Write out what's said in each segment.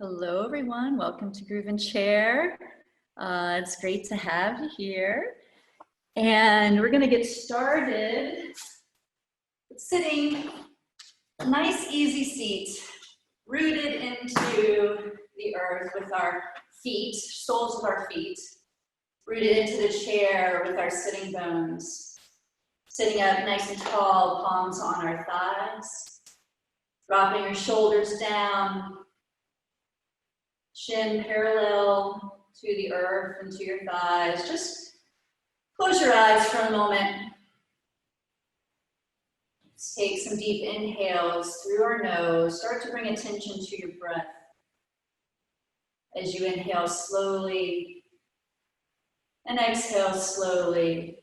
Hello, everyone. Welcome to gruvnCHAIR. It's great to have you here. And we're going to get started sitting a nice, easy seat, rooted into the earth with our feet, soles of our feet, rooted into the chair with our sitting bones. Sitting up nice and tall, palms on our thighs, dropping your shoulders down, chin parallel to the earth and to your thighs. Just close your eyes for a moment. Let's take some deep inhales through our nose. Start to bring attention to your breath. As you inhale slowly and exhale slowly.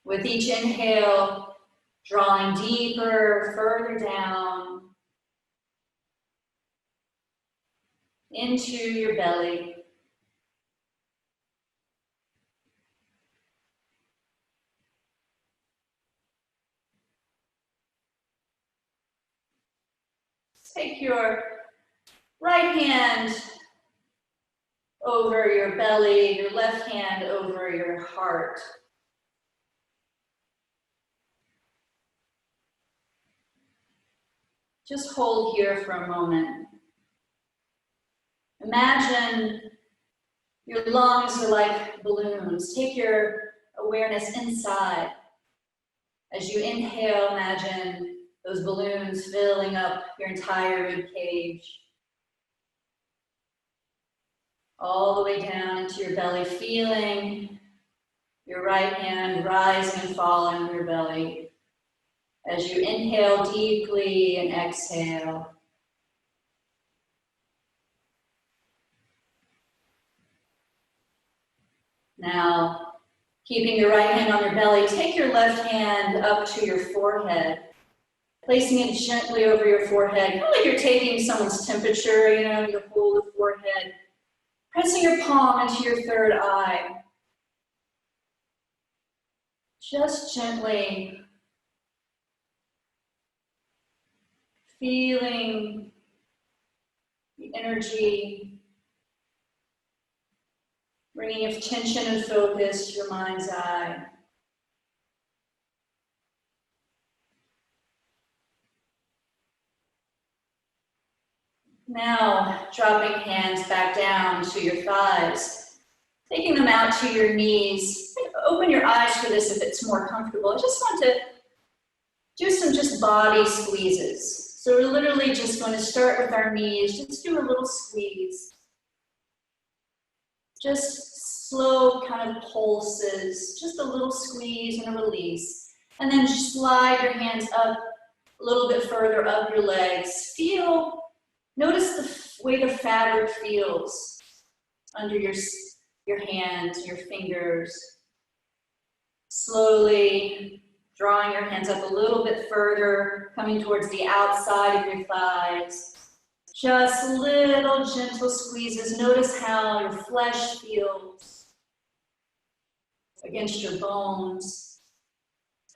With each inhale, drawing deeper, further down, into your belly. Take your right hand over your belly, your left hand over your heart. Just hold here for a moment. Imagine your lungs are like balloons. Take your awareness inside. As you inhale, imagine those balloons filling up your entire rib cage. All the way down into your belly, feeling your right hand rising and falling in your belly. As you inhale deeply and exhale. Now, keeping your right hand on your belly, take your left hand up to your forehead, placing it gently over your forehead, kind of like you're taking someone's temperature, you hold the forehead, pressing your palm into your third eye. Just gently feeling the energy, bringing attention and focus to your mind's eye. Now, dropping hands back down to your thighs, taking them out to your knees. Open your eyes for this if it's more comfortable. I just want to do some just body squeezes. So we're literally just going to start with our knees. Just do a little squeeze. Just slow kind of pulses, just a little squeeze and a release. And then slide your hands up a little bit further up your legs. Notice the way the fabric feels under your hands, your fingers. Slowly drawing your hands up a little bit further, coming towards the outside of your thighs. Just little gentle squeezes. Notice how your flesh feels against your bones.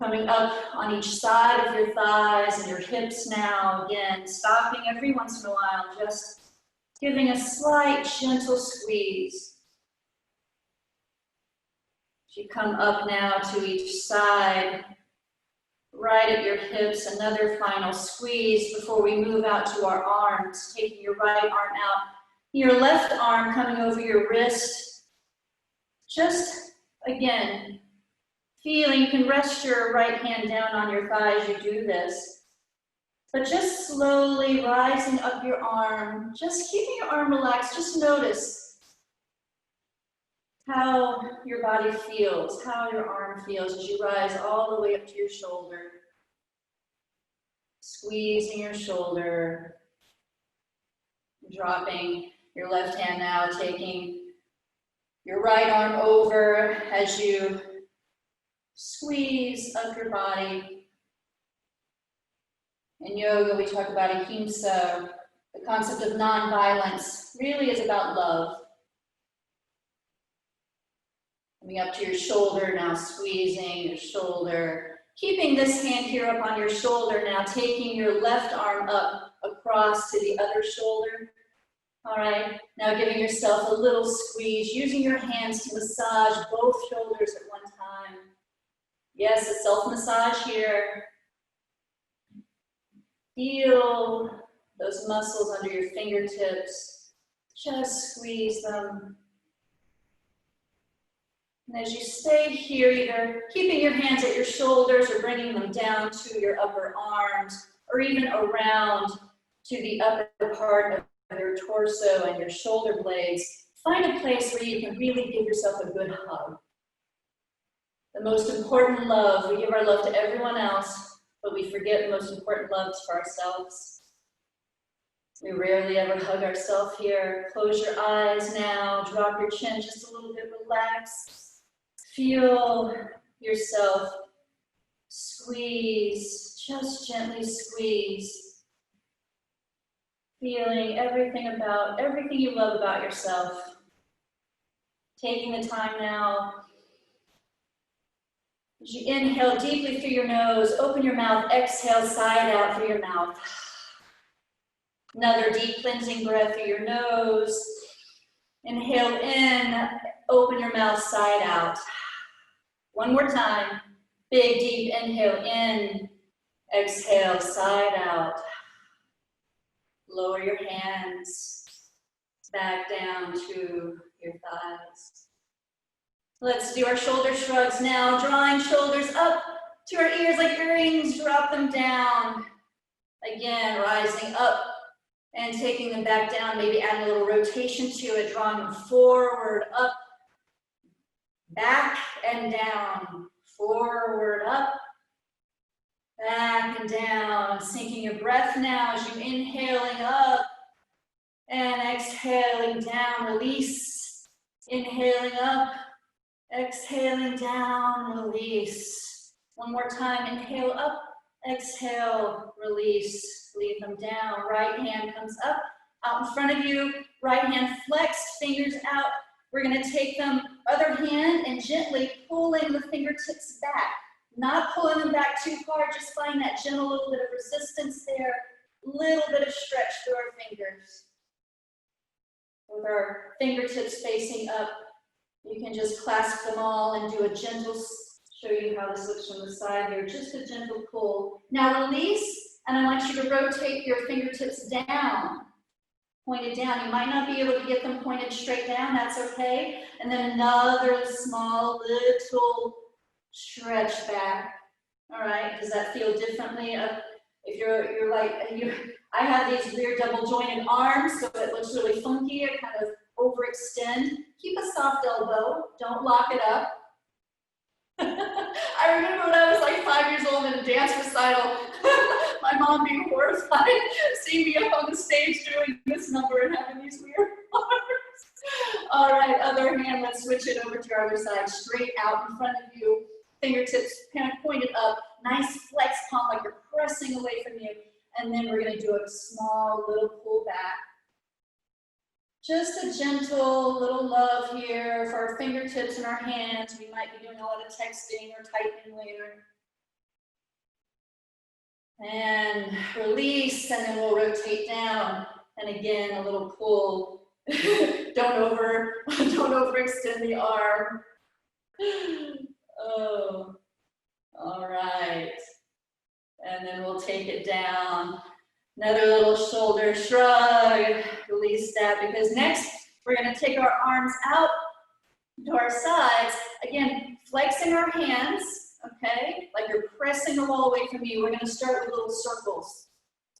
Coming up on each side of your thighs and your hips now. Again, stopping every once in a while, just giving a slight gentle squeeze. As you come up now to each side, right at your hips, another final squeeze before we move out to our arms, taking your right arm out, your left arm coming over your wrist. Just, again, feeling, you can rest your right hand down on your thigh as you do this, but just slowly rising up your arm, just keeping your arm relaxed. Just notice how your body feels, how your arm feels as you rise all the way up to your shoulder. Squeezing your shoulder, dropping your left hand now, taking your right arm over as you squeeze up your body. In yoga, we talk about ahimsa. The concept of non-violence really is about love. Coming up to your shoulder, now squeezing your shoulder, Keeping this hand here up on your shoulder now, taking your left arm up across to the other shoulder. All right, now giving yourself a little squeeze, using your hands to massage both shoulders at one time. Yes, a self-massage here. Feel those muscles under your fingertips. Just squeeze them. And as you stay here, either keeping your hands at your shoulders or bringing them down to your upper arms, or even around to the upper part of your torso and your shoulder blades, find a place where you can really give yourself a good hug. The most important love, we give our love to everyone else, but we forget the most important love is for ourselves. We rarely ever hug ourselves here. Close your eyes now, drop your chin just a little bit, relax. Feel yourself squeeze, just gently squeeze. Feeling everything you love about yourself. Taking the time now. As you inhale deeply through your nose, open your mouth, exhale, side out through your mouth. Another deep cleansing breath through your nose. Inhale in, open your mouth, side out. One more time. Big, deep inhale in. Exhale, side out. Lower your hands back down to your thighs. Let's do our shoulder shrugs now. Drawing shoulders up to our ears like earrings. Drop them down. Again, rising up and taking them back down. Maybe add a little rotation to it. Drawing them forward, up, back and down. Forward, up, back and down. Sinking your breath now as you inhaling up and exhaling down. Release. Inhaling up, exhaling down, release. One more time. Inhale up, exhale, release. Leave them down. Right hand comes up, out in front of you. Right hand flexed, fingers out. We're going to take them, other hand, and gently pulling the fingertips back. Not pulling them back too hard, just find that gentle little bit of resistance there. Little bit of stretch through our fingers. With our fingertips facing up, you can just clasp them all and do a gentle, show you how this looks from the side here, just a gentle pull. Now release, and I want you to rotate your fingertips down. Pointed down. You might not be able to get them pointed straight down, that's okay. And then another small little stretch back. All right, does that feel differently? If you're like, I have these weird double jointed arms, so it looks really funky. I kind of overextend. Keep a soft elbow, don't lock it up. I remember when I was like 5 years old in a dance recital, my mom being horrified, seeing me up on the stage doing this number and having these weird arms. All right, other hand, let's switch it over to our other side, straight out in front of you, fingertips kind of pointed up, nice flex palm like you're pressing away from you, and then we're going to do a small little pull back. Just a gentle little love here for our fingertips and our hands. We might be doing a lot of texting or typing later. And release, and then we'll rotate down. And again, a little pull. Don't overextend the arm. Oh, all right. And then we'll take it down. Another little shoulder shrug, release that, because next we're going to take our arms out to our sides. Again, flexing our hands, okay, like you're pressing the wall away from you. We're going to start with little circles,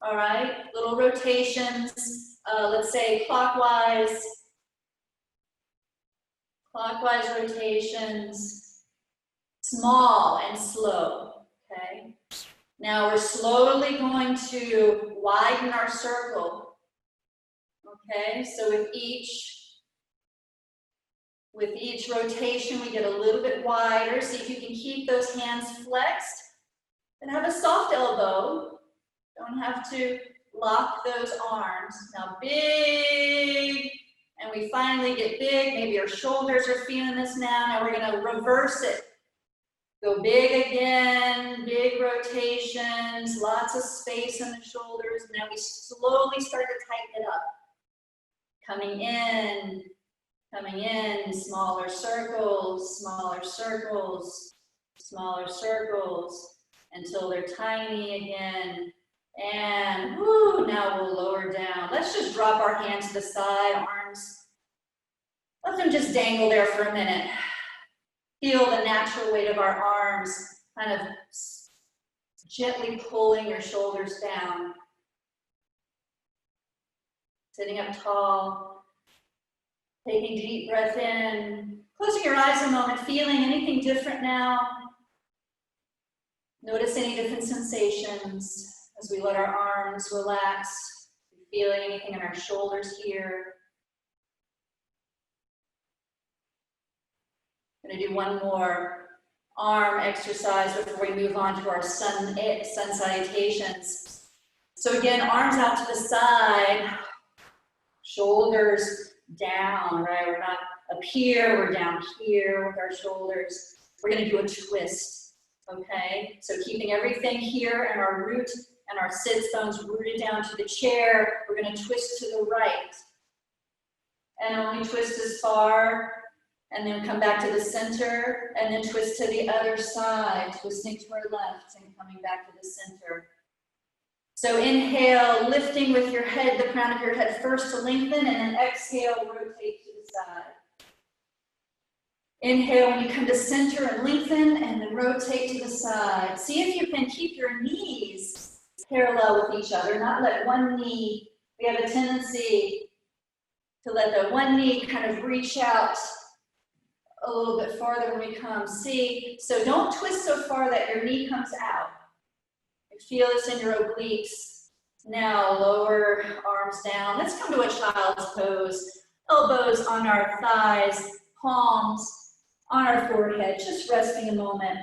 all right, little rotations, let's say clockwise rotations, small and slow, okay. Now we're slowly going to widen our circle, okay? So with each rotation, we get a little bit wider. See if you can keep those hands flexed. And have a soft elbow. Don't have to lock those arms. Now big, and we finally get big. Maybe our shoulders are feeling this now. Now we're gonna reverse it. Go big again, big rotations, lots of space in the shoulders. Now we slowly start to tighten it up. Coming in, smaller circles, smaller circles, smaller circles, until they're tiny again. And whoo, now we'll lower down. Let's just drop our hands to the side, arms. Let them just dangle there for a minute. Feel the natural weight of our arms, kind of gently pulling your shoulders down. Sitting up tall, taking a deep breath in, closing your eyes a moment, feeling anything different now. Notice any different sensations as we let our arms relax, feeling anything in our shoulders here. I'm going to do one more arm exercise before we move on to our sun salutations. So again, arms out to the side, shoulders down, right? We're not up here, we're down here with our shoulders. We're going to do a twist, okay? So keeping everything here and our root and our sit bones rooted down to the chair, we're going to twist to the right. And only twist as far. And then come back to the center, and then twist to the other side, twisting to our left and coming back to the center. So inhale, lifting with your head, the crown of your head first to lengthen, and then exhale, rotate to the side. Inhale when you come to center and lengthen, and then rotate to the side. See if you can keep your knees parallel with each other, not let one knee, we have a tendency to let the one knee kind of reach out a little bit farther when we come. See, so don't twist so far that your knee comes out. You feel this in your obliques. Now lower arms down. Let's come to a child's pose. Elbows on our thighs, palms on our forehead, just resting a moment.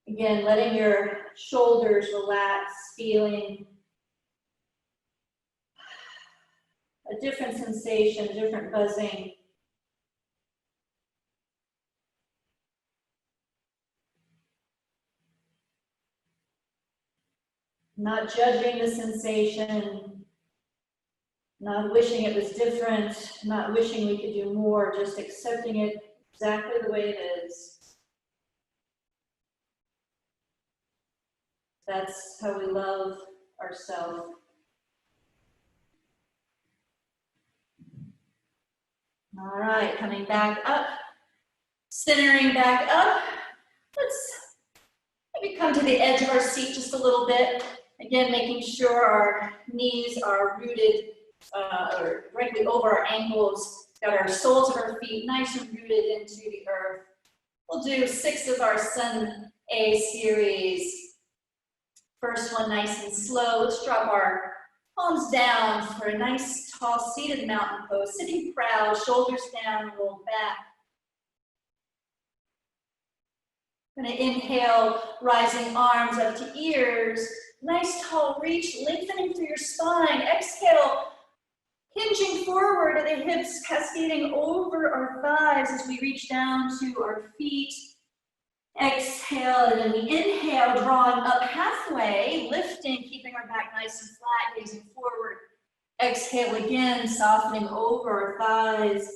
Again, letting your shoulders relax, feeling a different sensation, different buzzing. Not judging the sensation, not wishing it was different, not wishing we could do more, just accepting it exactly the way it is. That's how we love ourselves. All right, coming back up, centering back up. Let's maybe come to the edge of our seat just a little bit. Again, making sure our knees are rooted or directly over our ankles. Got our soles of our feet nice and rooted into the earth. We'll do 6 of our Sun A series. First one nice and slow. Let's drop our palms down for a nice tall seated mountain pose. Sitting proud, shoulders down, roll back. Gonna inhale, rising arms up to ears. Nice tall reach, lengthening through your spine. Exhale, hinging forward, the hips cascading over our thighs as we reach down to our feet. Exhale, and then we inhale, drawing up halfway, lifting, keeping our back nice and flat, gazing forward. Exhale again, softening over our thighs.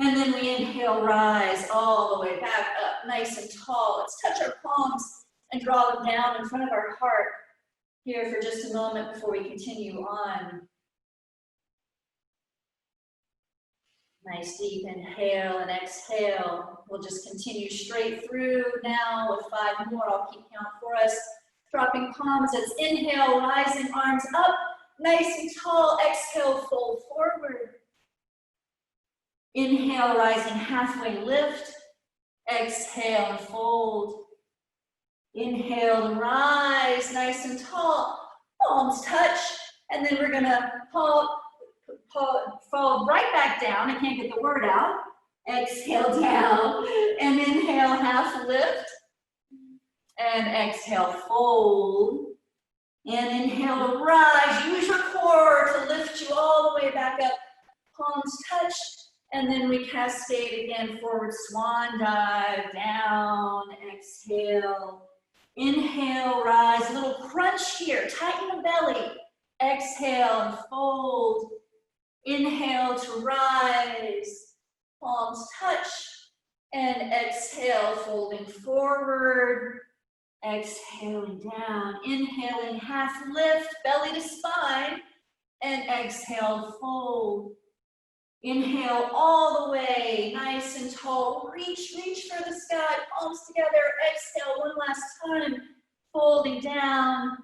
And then we inhale, rise all the way back up, nice and tall. Let's touch our palms and draw them down in front of our heart here for just a moment before we continue on. Nice deep inhale and exhale. We'll just continue straight through now with 5 more. I'll keep count for us. Dropping palms as inhale, rising arms up, nice and tall. Exhale, fold forward. Inhale, rising halfway lift. Exhale and fold. Inhale and rise, nice and tall. Palms touch, and then we're gonna fall right back down. I can't get the word out. Exhale down, and inhale, half lift. And exhale, fold. And inhale, rise. Use your core to lift you all the way back up. Palms touch. And then we cascade again, forward swan dive, down, exhale. Inhale, rise, a little crunch here, tighten the belly. Exhale and fold. Inhale to rise, palms touch. And exhale, folding forward. Exhaling down, inhaling, half lift, belly to spine. And exhale, fold. Inhale all the way, nice and tall. Reach for the sky, palms together. Exhale one last time, folding down,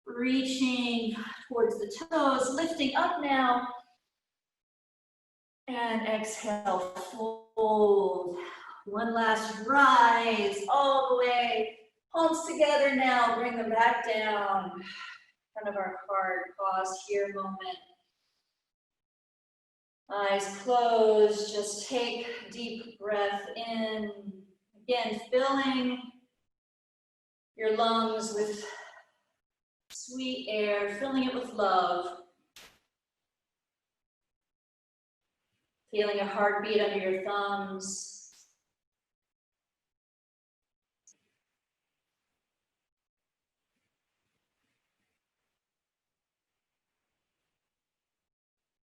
reaching towards the toes, lifting up now. And exhale, fold. One last rise, all the way. Palms together now, bring them back down. Front of our heart, pause here, moment. Eyes closed, just take a deep breath in. Again, filling your lungs with sweet air, filling it with love. Feeling a heartbeat under your thumbs.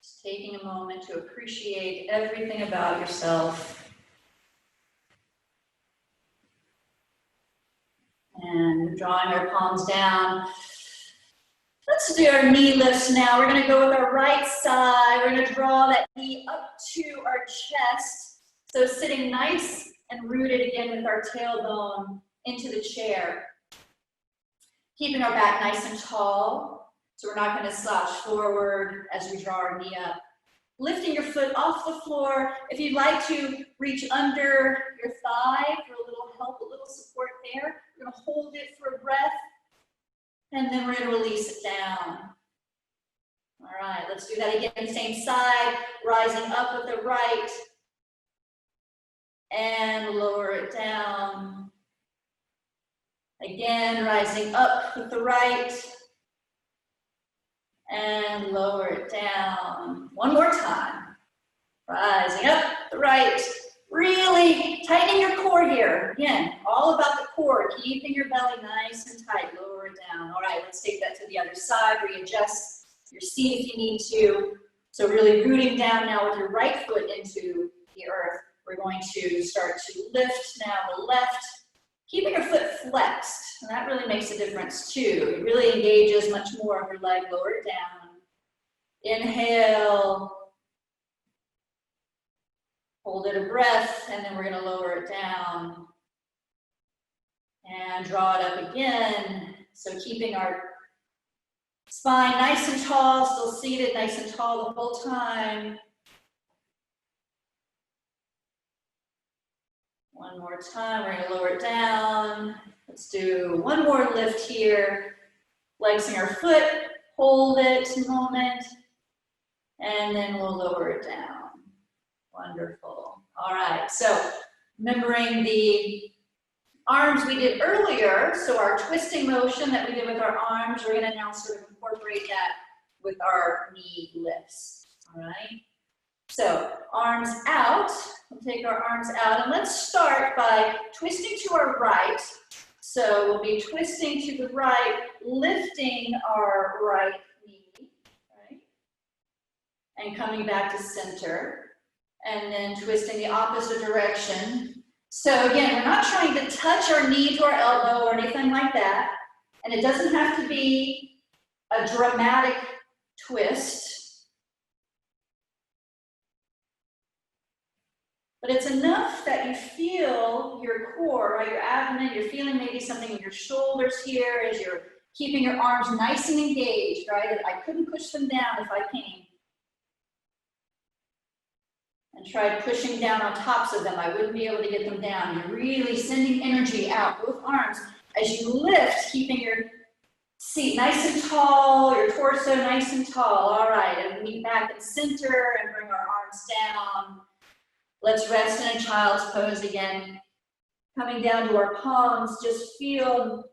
Just taking a moment to appreciate everything about yourself. And drawing our palms down. Let's do our knee lifts now. We're going to go with our right side. We're going to draw that knee up to our chest. So sitting nice and rooted again with our tailbone into the chair. Keeping our back nice and tall. So we're not going to slouch forward as we draw our knee up. Lifting your foot off the floor. If you'd like to reach under your thigh for a little help, a little support there. We're going to hold it for a breath. And then we're going to release it down. All right, let's do that again. Same side, rising up with the right. And lower it down. Again, rising up with the right. And lower it down. One more time. Rising up the right. Really tightening your core here. Again, all about the core, keeping your belly nice and tight. Lower it down. All right, let's take that to the other side. Readjust your seat if you need to. So really rooting down now with your right foot into the earth. We're going to start to lift now the left, keeping your foot flexed. And that really makes a difference too. It really engages much more of your leg. Lower it down. Inhale. Hold it a breath, and then we're going to lower it down. And draw it up again. So keeping our spine nice and tall, still seated nice and tall the whole time. One more time, we're going to lower it down. Let's do one more lift here. Flexing our foot, hold it a moment, and then we'll lower it down. Wonderful. All right, so remembering the arms we did earlier, so our twisting motion that we did with our arms, we're going to now sort of incorporate that with our knee lifts. All right, so arms out. We'll take our arms out, and let's start by twisting to our right. So we'll be twisting to the right, lifting our right knee, right? And coming back to center. And then twisting the opposite direction. So again, we're not trying to touch our knee to our elbow or anything like that. And it doesn't have to be a dramatic twist. But it's enough that you feel your core, right, your abdomen, you're feeling maybe something in your shoulders here as you're keeping your arms nice and engaged, right? I couldn't push them down if I came. And try pushing down on tops of them. I wouldn't be able to get them down. You're really sending energy out, both arms. As you lift, keeping your seat nice and tall, your torso nice and tall. All right, and meet back in center and bring our arms down. Let's rest in a child's pose again. Coming down to our palms, just feel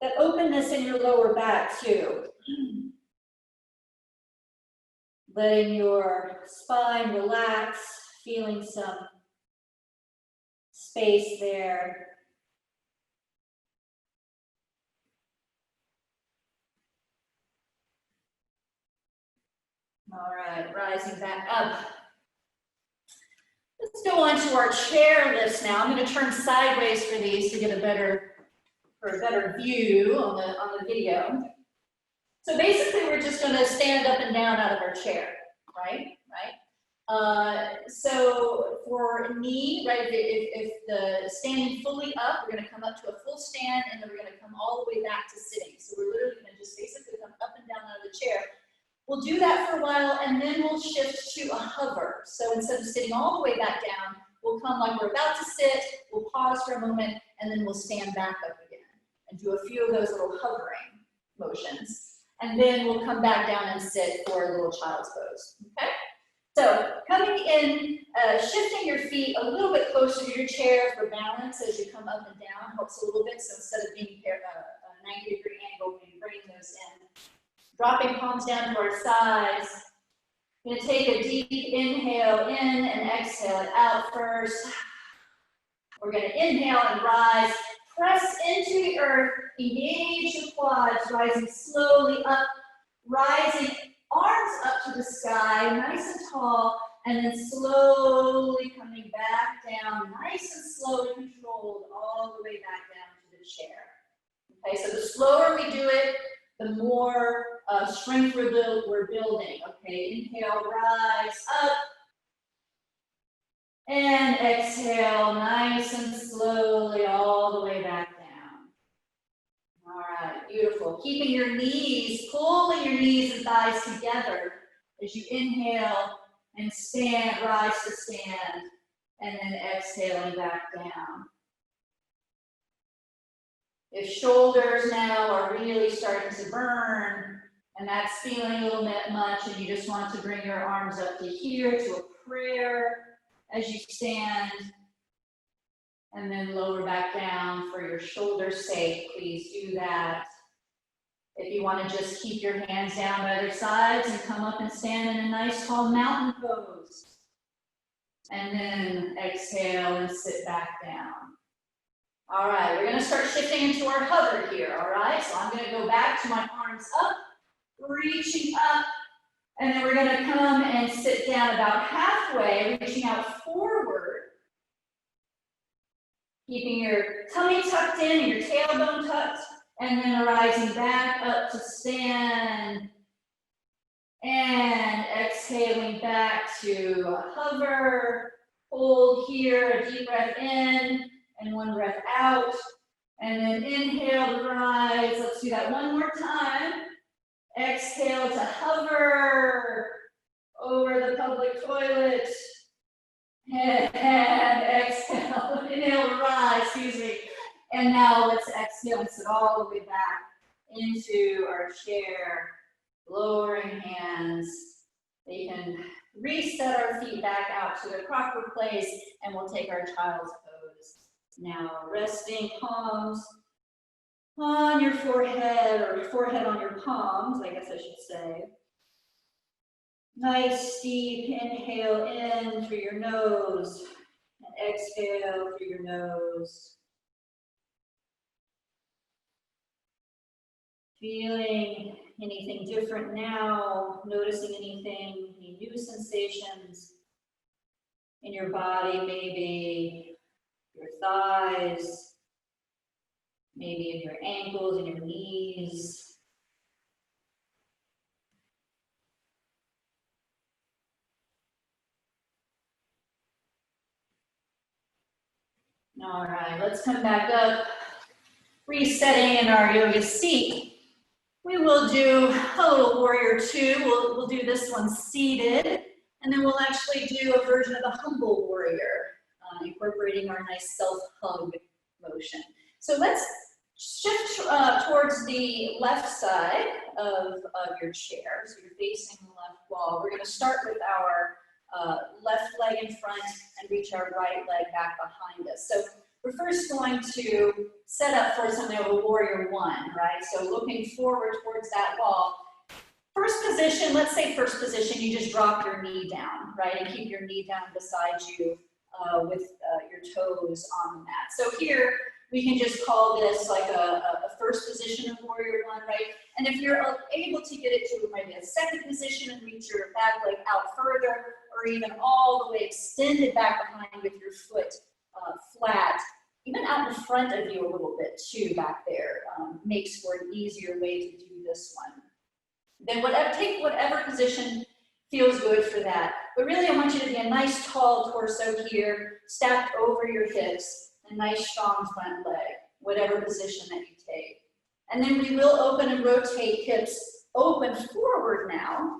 that openness in your lower back too. Letting your spine relax. feeling some space there. All right, rising back up. Let's go on to our chair lifts now. I'm going to turn sideways for these to get a better view on the video. So basically, we're just going to stand up and down out of our chair, right? So for knee, right, if the standing fully up, we're going to come up to a full stand, and then we're going to come all the way back to sitting. So we're literally going to just basically come up and down out of the chair. We'll do that for a while, and then we'll shift to a hover. So instead of sitting all the way back down, we'll come like we're about to sit, we'll pause for a moment, and then we'll stand back up again and do a few of those little hovering motions. And then we'll come back down and sit for a little child's pose, okay? So coming in, shifting your feet a little bit closer to your chair for balance as you come up and down helps a little bit. So instead of being a 90-degree angle, we bring those in. Dropping palms down to our sides. We're going to take a deep inhale in and exhale it out first. We're going to inhale and rise. Press into the earth. Engage the quads, rising slowly up. Rising arms up to the sky, nice and tall. And then slowly coming back down, nice and slow and controlled, all the way back down to the chair. Okay, so the slower we do it, the more strength we're building. Okay, inhale, rise up. And exhale, nice and slowly, all the way back down. All right, beautiful. Keeping your knees, pulling your knees and thighs together as you inhale and stand, rise to stand, and then exhaling back down. If shoulders now are really starting to burn, and that's feeling a little bit much, and you just want to bring your arms up to here to a prayer as you stand, and then lower back down for your shoulder's sake, please do that. If you want to just keep your hands down by their sides and come up and stand in a nice tall mountain pose. And then exhale and sit back down. All right, we're going to start shifting into our hover here, all right? So I'm going to go back to my arms up, reaching up, and then we're going to come and sit down about halfway, reaching out forward, keeping your tummy tucked in and your tailbone tucked, and then rising back up to stand, and exhaling back to hover, hold here, a deep breath in, and one breath out, and then inhale to rise. Let's do that one more time. Exhale to hover over the public toilet, and exhale, inhale to rise, excuse me. And now let's exhale and sit all the way back into our chair, lowering hands. We can reset our feet back out to their proper place, and we'll take our child's pose. Now, resting palms on your forehead, or forehead on your palms, I guess I should say. Nice deep inhale in through your nose, and exhale through your nose. Feeling anything different now, noticing anything, any new sensations in your body, maybe your thighs, maybe in your ankles and your knees. All right, let's come back up, resetting in our yoga seat. We will do a little warrior two. We'll do this one seated, and then we'll actually do a version of the humble warrior, incorporating our nice self-hug motion. So let's shift towards the left side of your chair. So you're facing the left wall. We're going to start with our left leg in front and reach our right leg back behind us. So we're first going to set up for something of a warrior one, right? So looking forward towards that wall. first position, let's say first position, you just drop your knee down, right? And keep your knee down beside you with your toes on the mat. So here, we can just call this like a first position of warrior one, right? And if you're able to get it to maybe a second position and reach your back leg out further, or even all the way extended back behind with your foot flat, even out in front of you a little bit too back there, makes for an easier way to do this one. Then take whatever position feels good for that. But really I want you to be a nice tall torso here, stacked over your hips, a nice strong front leg, whatever position that you take. And then we will open and rotate hips open forward now,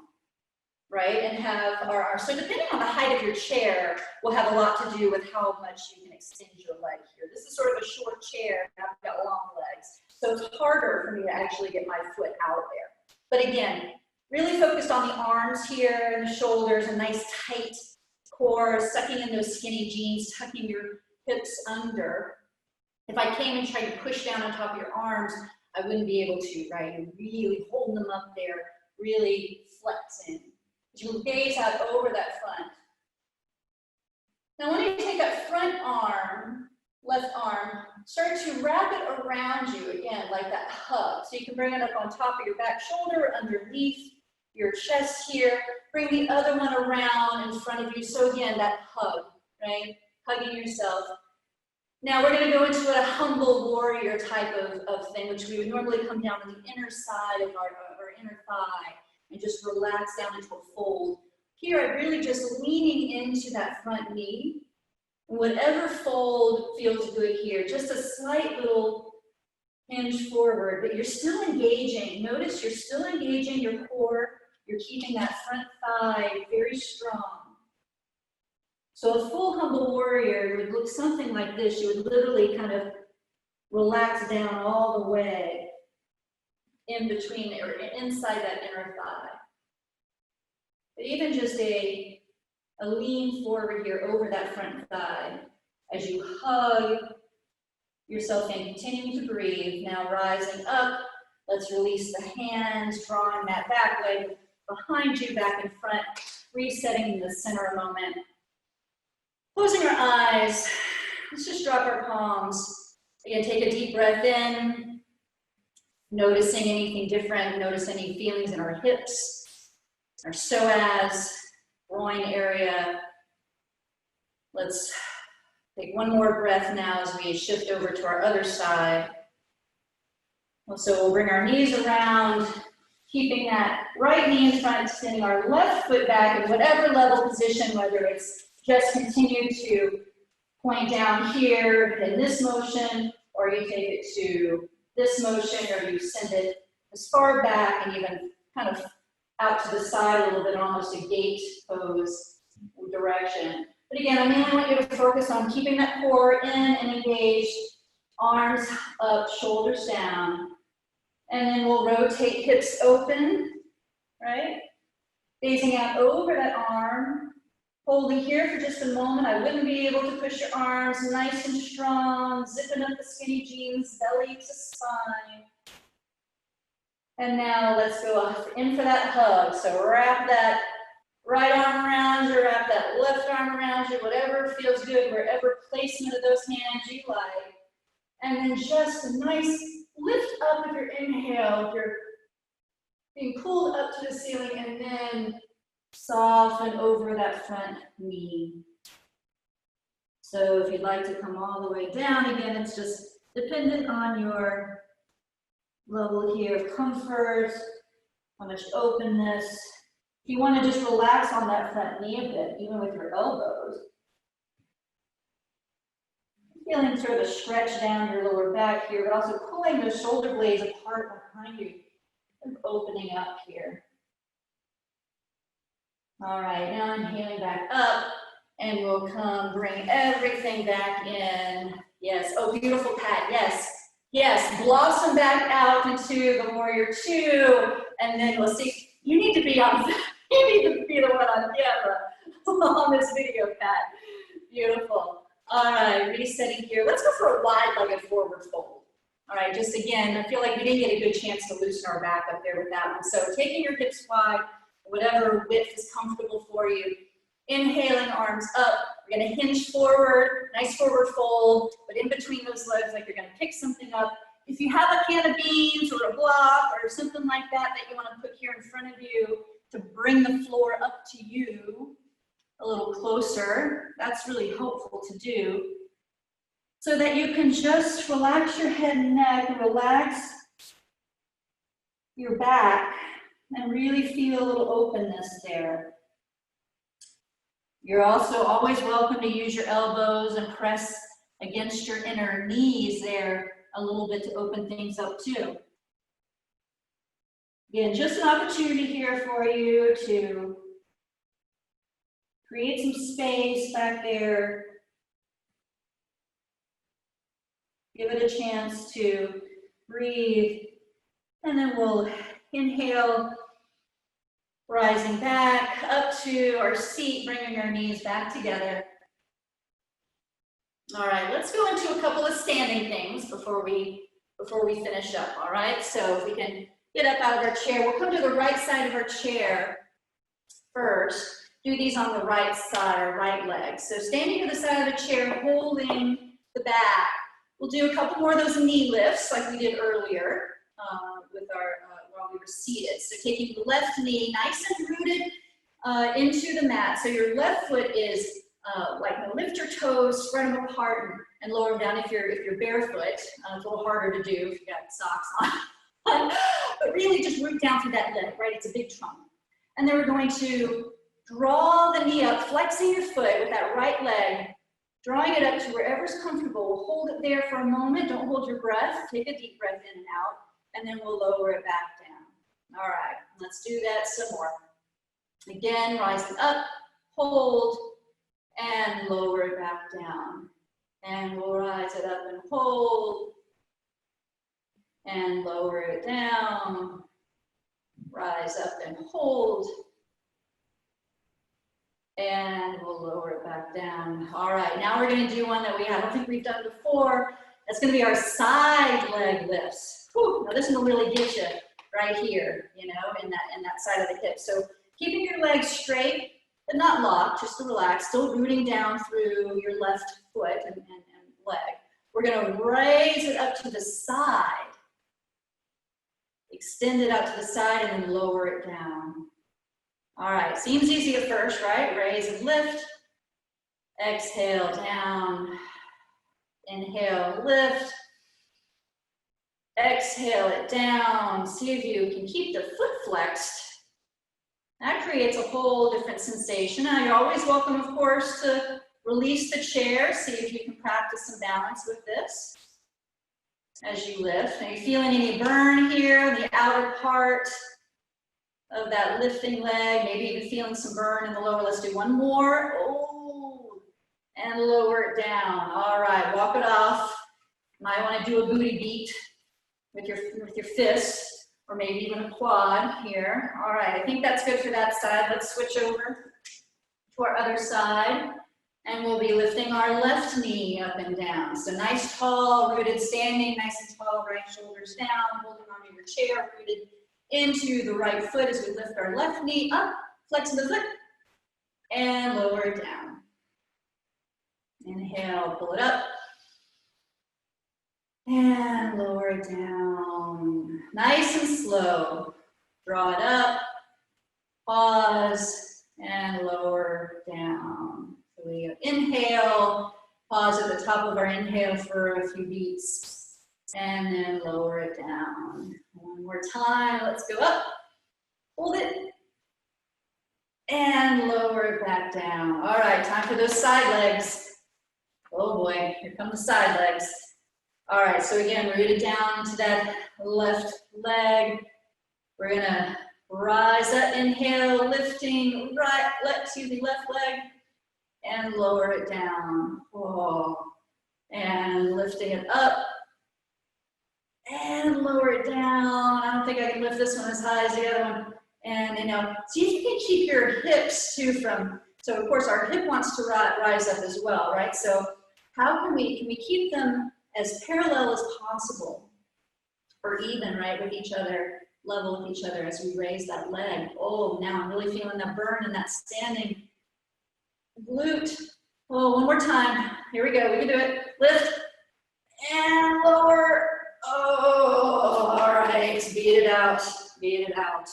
right? And have our so depending on the height of your chair, will have a lot to do with how much you can extend your leg here. This is sort of a short chair, and I've got long legs. So it's harder for me to actually get my foot out there. But again, really focused on the arms here and the shoulders, a nice tight core, sucking in those skinny jeans, tucking your hips under. If I came and tried to push down on top of your arms, I wouldn't be able to, right? And really hold them up there, really flexing. You will gaze out over that front. Now when you take that front arm, left arm, start to wrap it around you, again, like that hug. So you can bring it up on top of your back shoulder, underneath your chest here. Bring the other one around in front of you. So again, that hug, right? Hugging yourself. Now we're going to go into a humble warrior type of thing, which we would normally come down to the inner side of our inner thigh and just relax down into a fold. Here I'm really just leaning into that front knee. Whatever fold feels good here, just a slight little hinge forward, but you're still engaging. Notice you're still engaging your core. You're keeping that front thigh very strong. So a full humble warrior would look something like this. You would literally kind of relax down all the way in between or inside that inner thigh. But even just a lean forward here over that front thigh as you hug yourself in, continuing to breathe. Now rising up, let's release the hands, drawing that back leg behind you, back in front, resetting the center a moment. Closing our eyes, let's just drop our palms. Again, take a deep breath in, noticing anything different, notice any feelings in our hips, our psoas, groin area. Let's take one more breath now as we shift over to our other side. So we'll bring our knees around, keeping that right knee in front, extending our left foot back in whatever level position, whether it's just continue to point down here in this motion, or you take it to this motion, or you send it as far back and even kind of out to the side a little bit, almost a gate pose direction. But again, I mainly want you to focus on keeping that core in and engaged, arms up, shoulders down. And then we'll rotate hips open, right? Gazing out over that arm, holding here for just a moment. I wouldn't be able to push your arms nice and strong, zipping up the skinny jeans, belly to spine. And now let's go in for that hug. So wrap that right arm around you, wrap that left arm around you, whatever feels good, wherever placement of those hands you like. And then just a nice lift up with your inhale. You're being pulled up to the ceiling, and then soften over that front knee. So if you'd like to come all the way down, again, it's just dependent on your level here of comfort, how much openness. If you want to just relax on that front knee a bit, even with your elbows. Feeling sort of a stretch down your lower back here, but also pulling those shoulder blades apart behind you and opening up here. All right, now inhaling back up, and we'll bring everything back in. Yes, oh, beautiful, Pat, yes. Yes, blossom back out into the warrior two, and then we'll see. You need to be on, you need to be the one on camera on this video, Pat. Beautiful. All right, resetting here. Let's go for a wide-legged forward fold. All right, just again, I feel like we didn't get a good chance to loosen our back up there with that one. So taking your hips wide, whatever width is comfortable for you. Inhaling, arms up. We're going to hinge forward, nice forward fold, but in between those legs, like you're going to pick something up. If you have a can of beans or a block or something like that that you want to put here in front of you to bring the floor up to you a little closer, that's really helpful to do, so that you can just relax your head and neck and relax your back and really feel a little openness there. You're also always welcome to use your elbows and press against your inner knees there a little bit to open things up too. Again, just an opportunity here for you to create some space back there. Give it a chance to breathe, and then we'll inhale, rising back up to our seat, bringing our knees back together. All right, let's go into a couple of standing things before we finish up, all right? So if we can get up out of our chair, we'll come to the right side of our chair first. Do these on the right side, or right leg. So standing to the side of the chair, holding the back. We'll do a couple more of those knee lifts like we did earlier with our, while we were seated. So taking the left knee nice and rooted into the mat. So your left foot is like lift your toes, spread them apart and lower them down if you're barefoot. It's a little harder to do if you got socks on. But really just root down through that leg, right? It's a big trunk. And then we're going to draw the knee up, flexing your foot with that right leg, drawing it up to wherever's comfortable. Hold it there for a moment. Don't hold your breath. Take a deep breath in and out, and then we'll lower it back down. All right, let's do that some more. Again, rising up, hold, and lower it back down. And we'll rise it up and hold, and lower it down. Rise up and hold, and we'll lower it back down. All right, now we're going to do one that I don't think we've done before. That's going to be our side leg lifts. Whew, now this one will really get you right here, you know, in that side of the hip. So keeping your legs straight, but not locked, just to relax, still rooting down through your left foot and leg. We're going to raise it up to the side. Extend it out to the side and then lower it down. All right, seems easy at first, right? Raise and lift. Exhale, down. Inhale, lift. Exhale it down. See if you can keep the foot flexed. That creates a whole different sensation. Now, you're always welcome, of course, to release the chair. See if you can practice some balance with this as you lift. Are you feeling any burn here in the outer part of that lifting leg? Maybe even feeling some burn in the lower. Let's do one more. Oh, and lower it down. All right, walk it off. Might want to do a booty beat with your fist, or maybe even a quad here. All right, I think that's good for that side. Let's switch over to our other side. And we'll be lifting our left knee up and down. So nice, tall, rooted standing, nice and tall, right shoulders down, holding onto your chair, rooted into the right foot as we lift our left knee up, flexing the foot, and lower it down. Inhale, pull it up, and lower it down. Nice and slow. Draw it up, pause, and lower down. So we inhale, pause at the top of our inhale for a few beats, and then lower it down. One more time, let's go up, hold it, and lower it back down. All right, time for those side legs. Oh boy, here come the side legs. All right, so again, root it down into that left leg. We're gonna rise up, inhale, lifting left leg, and lower it down. Oh, and lifting it up, and lower it down. I don't think I can lift this one as high as the other one. And see if you can keep your hips too so of course our hip wants to rise up as well, right? So how can we keep them as parallel as possible? or even, right, with each other, level with each other as we raise that leg. Oh, now I'm really feeling that burn and that standing glute. Oh, one more time. Here we go. We can do it. Lift and lower. Oh, all right. Beat it out. Beat it out.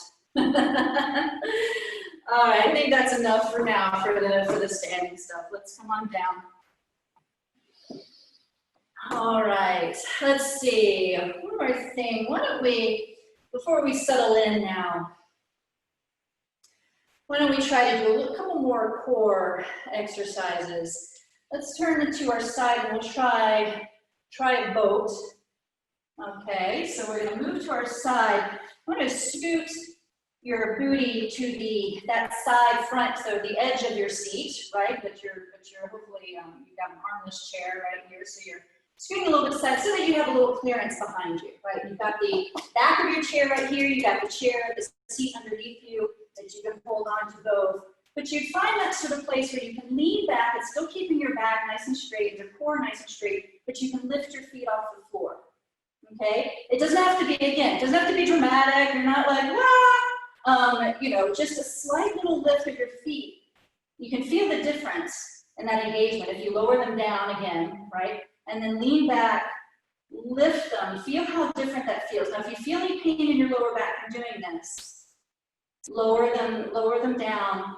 All right. I think that's enough for now for the standing stuff. Let's come on down. All right. Let's see. One more thing. Why don't we, before we settle in now, why don't we try to do a couple more core exercises? Let's turn it to our side and we'll try a boat. Okay, so we're going to move to our side. I'm going to scoot your booty to that side front, so the edge of your seat, right? But you're hopefully you've got an armless chair right here, so you're scooting a little bit aside so that you have a little clearance behind you, right? You've got the back of your chair right here. You got the chair, the seat underneath you that you can hold on to both. But you'd find that sort of place where you can lean back. It's still keeping your back nice and straight, your core nice and straight, but you can lift your feet off the floor. Okay? It doesn't have to be, again, it doesn't have to be dramatic. You're not like, ah! You know, just a slight little lift of your feet. You can feel the difference in that engagement if you lower them down again, right? And then lean back, lift them. Feel how different that feels. Now, if you feel any pain in your lower back from doing this, lower them down.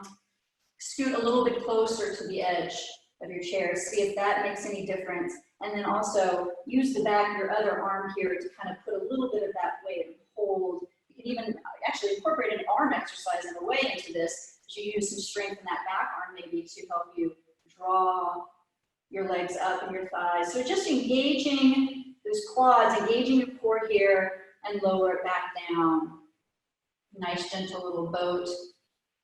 Scoot a little bit closer to the edge of your chair. See if that makes any difference. And then also use the back of your other arm here to kind of put a little bit of that weight and hold. You can even actually incorporate an arm exercise in a way into this. You use some strength in that back arm maybe to help you draw your legs up and your thighs. So just engaging those quads, engaging your core here, and lower it back down. Nice gentle little boat.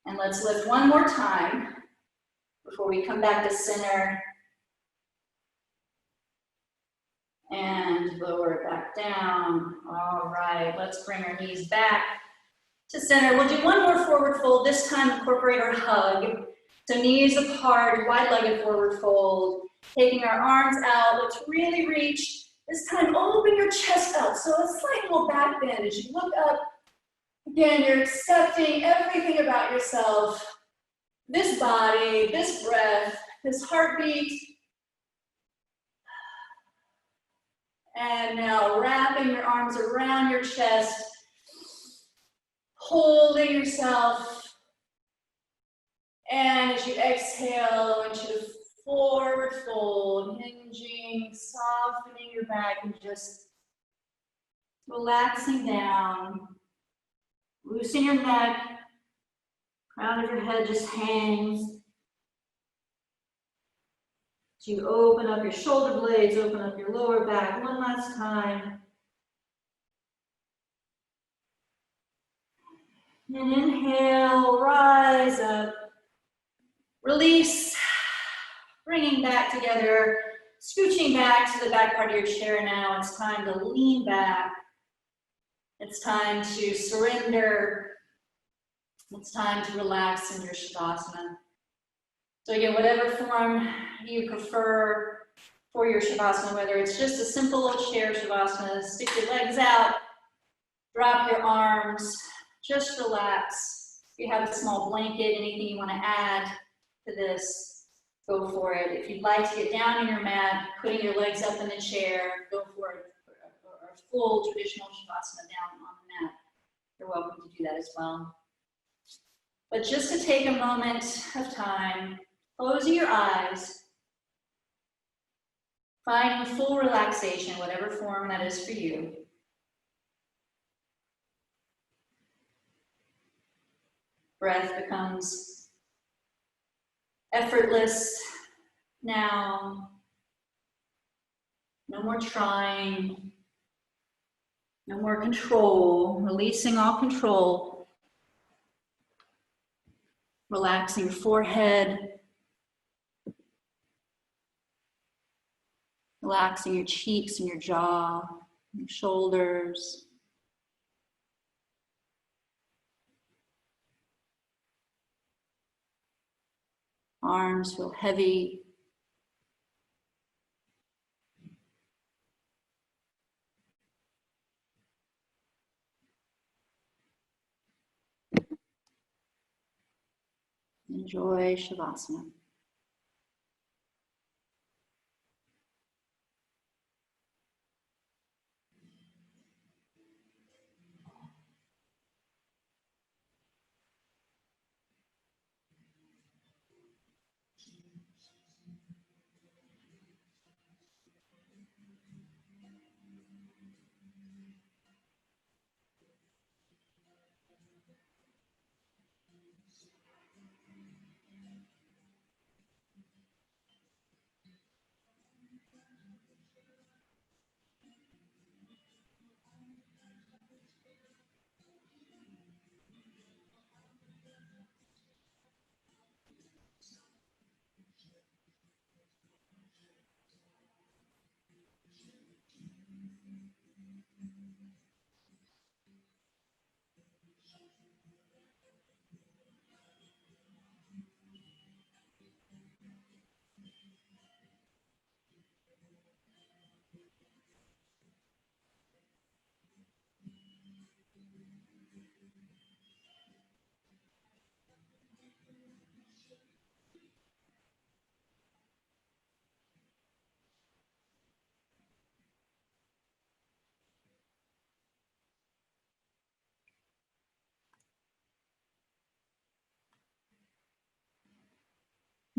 And let's lift one more time before we come back to center. And lower it back down. All right, let's bring our knees back to center. We'll do one more forward fold. This time incorporate our hug. So knees apart, wide-legged forward fold. Taking our arms out, let's really reach. This time open your chest out. So a slight little back bend as you look up. Again, you're accepting everything about yourself, this body, this breath, this heartbeat. And now wrapping your arms around your chest, holding yourself. And as you exhale, I want you to forward fold, hinging, softening your back and just relaxing down. Loosen your neck, crown of your head just hangs. As you open up your shoulder blades, open up your lower back one last time. And inhale, rise up, release, bringing back together, scooching back to the back part of your chair now. It's time to lean back. It's time to surrender. It's time to relax in your Shavasana. So again, whatever form you prefer for your Shavasana, whether it's just a simple little chair Shavasana, stick your legs out, drop your arms, just relax. If you have a small blanket, anything you want to add to this, go for it. If you'd like to get down in your mat, putting your legs up in the chair, go for it. Or full traditional Shavasana down on the mat, you're welcome to do that as well. But just to take a moment of time, closing your eyes, finding full relaxation, whatever form that is for you. Breath becomes effortless now. No more trying. No more control. Releasing all control. Relaxing your forehead. Relaxing your cheeks and your jaw, your shoulders. Arms feel heavy. Enjoy Shavasana.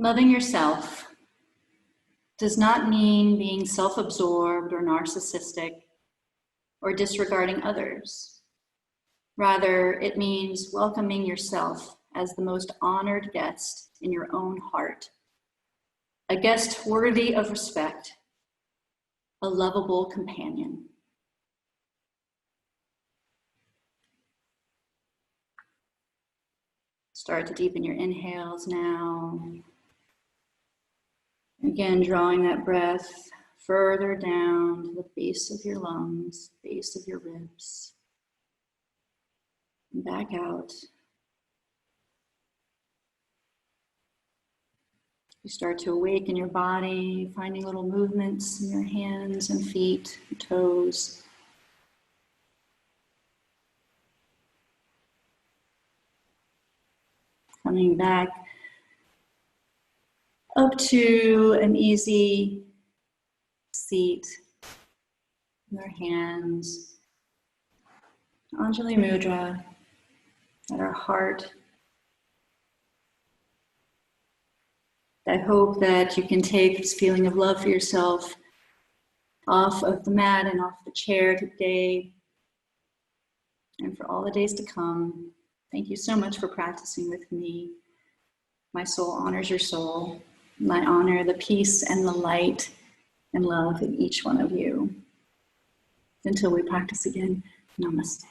Loving yourself does not mean being self-absorbed or narcissistic or disregarding others. Rather, it means welcoming yourself as the most honored guest in your own heart, a guest worthy of respect, a lovable companion. Start to deepen your inhales now. Again, drawing that breath further down to the base of your lungs, base of your ribs. And back out. You start to awaken your body, finding little movements in your hands and feet, and toes. Coming back up to an easy seat, your hands, Anjali Mudra at our heart. I hope that you can take this feeling of love for yourself off of the mat and off the chair today and for all the days to come. Thank you so much for practicing with me. My soul honors your soul. And I honor the peace and the light and love in each one of you. Until we practice again, namaste.